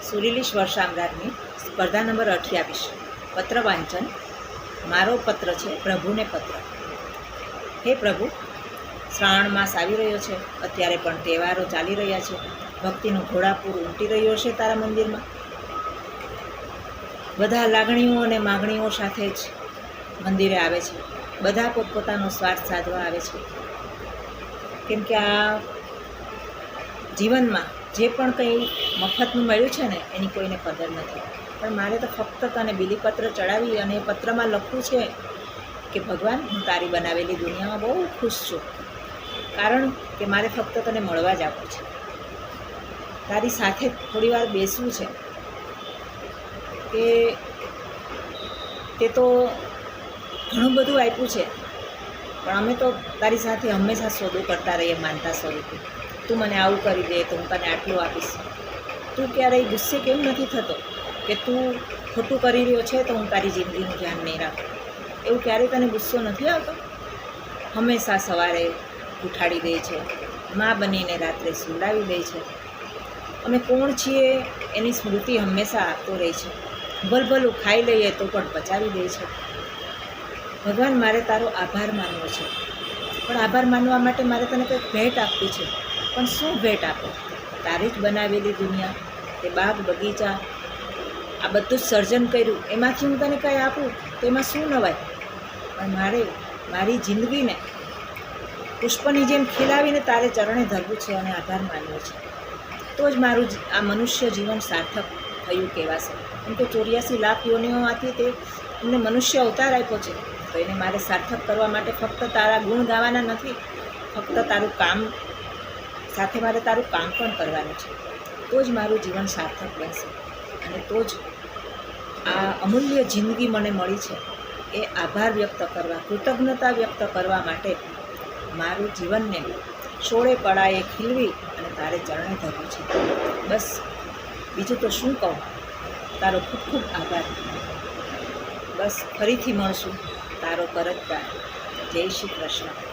સુરીલી સ્વર સામ્રાજ્ઞી સ્પર્ધા નંબર 28 પત્ર વાંચન. મારો પત્ર છે પ્રભુને પત્ર. હે પ્રભુ, શ્રાવણ માસ આવી રહ્યો છે. અત્યારે પણ તહેવારો ચાલી રહ્યા છે. ભક્તિનું ઘોડાપૂર ઉમટી રહ્યો છે તારા મંદિરમાં. બધા લાગણીઓ અને માગણીઓ સાથે જ મંદિરે આવે છે. બધા પોતપોતાનો સ્વાર્થ સાધવા આવે છે. કેમ કે આ જીવનમાં જે પણ કંઈ મફતનું મળ્યું છે ને એની કોઈને કદર નથી. પણ મારે તો ફક્ત તને બીલીપત્ર ચડાવી અને એ પત્રમાં લખવું છે કે ભગવાન, હું તારી બનાવેલી દુનિયામાં બહુ ખુશ છું. કારણ કે મારે ફક્ત તને મળવા જ આવવું છે. તારી સાથે થોડી વાર બેસવું છે. કે તે તો ઘણું બધું આપ્યું છે, પણ અમે તો તારી સાથે હંમેશા સોદો કરતા રહીએ માનતા સ્વરૂપે. તું મને આવું કરી દે તો હું તને આટલું આપીશ. તું ક્યારેય ગુસ્સે કેમ નથી થતો કે તું ખોટું કરી રહ્યો છે તો હું તારી જિંદગીનું ધ્યાન નહીં રાખું? એવું ક્યારેય તને ગુસ્સો નથી આવતો? હંમેશા સવારે ઉઠાડી દે છે, મા બનીને રાત્રે સુવડાવી દે છે. અમે કોણ છીએ એની સ્મૃતિ હંમેશા આપતો રહે છે. ભલભલું ખાઈ લઈએ તો પણ પચાવી દે છે. ભગવાન, મારે તારો આભાર માનવો છે, પણ આભાર માનવા માટે મારે તને કંઈક ભેટ આપવી છે. પણ શું ભેટ આપો? તારી જ બનાવેલી દુનિયા, તે બાગ બગીચા, આ બધું જ સર્જન કર્યું, એમાંથી હું તને કંઈ આપું તો એમાં શું નવાય? પણ મારે મારી જિંદગીને પુષ્પની જેમ ખીલાવીને તારે ચરણે ધરવું છે અને આભાર માનવો છે. તો જ મારું આ મનુષ્ય જીવન સાર્થક થયું કહેવાશે. કેમ કે 84 લાખ યોનિઓમાંથી તે એમને મનુષ્ય અવતાર આપ્યો છે. તો એને મારે સાર્થક કરવા માટે ફક્ત તારા ગુણ ગાવાના નથી, ફક્ત તારું કામ સાથે મારે તારું કામ પણ કરવાનું છે. તો જ મારું જીવન સાર્થક બનશે. અને તો જ આ અમૂલ્ય જિંદગી મને મળી છે એ આભાર વ્યક્ત કરવા, કૃતજ્ઞતા વ્યક્ત કરવા માટે મારું જીવનને સોળે પડાએ ખીલવી અને તારે ચરણે ધરવું છે. બસ બીજું તો શું કહું? તારો ખૂબ ખૂબ આભાર. બસ ફરીથી મળશું. તારો કરજદાર. જય શ્રી કૃષ્ણ.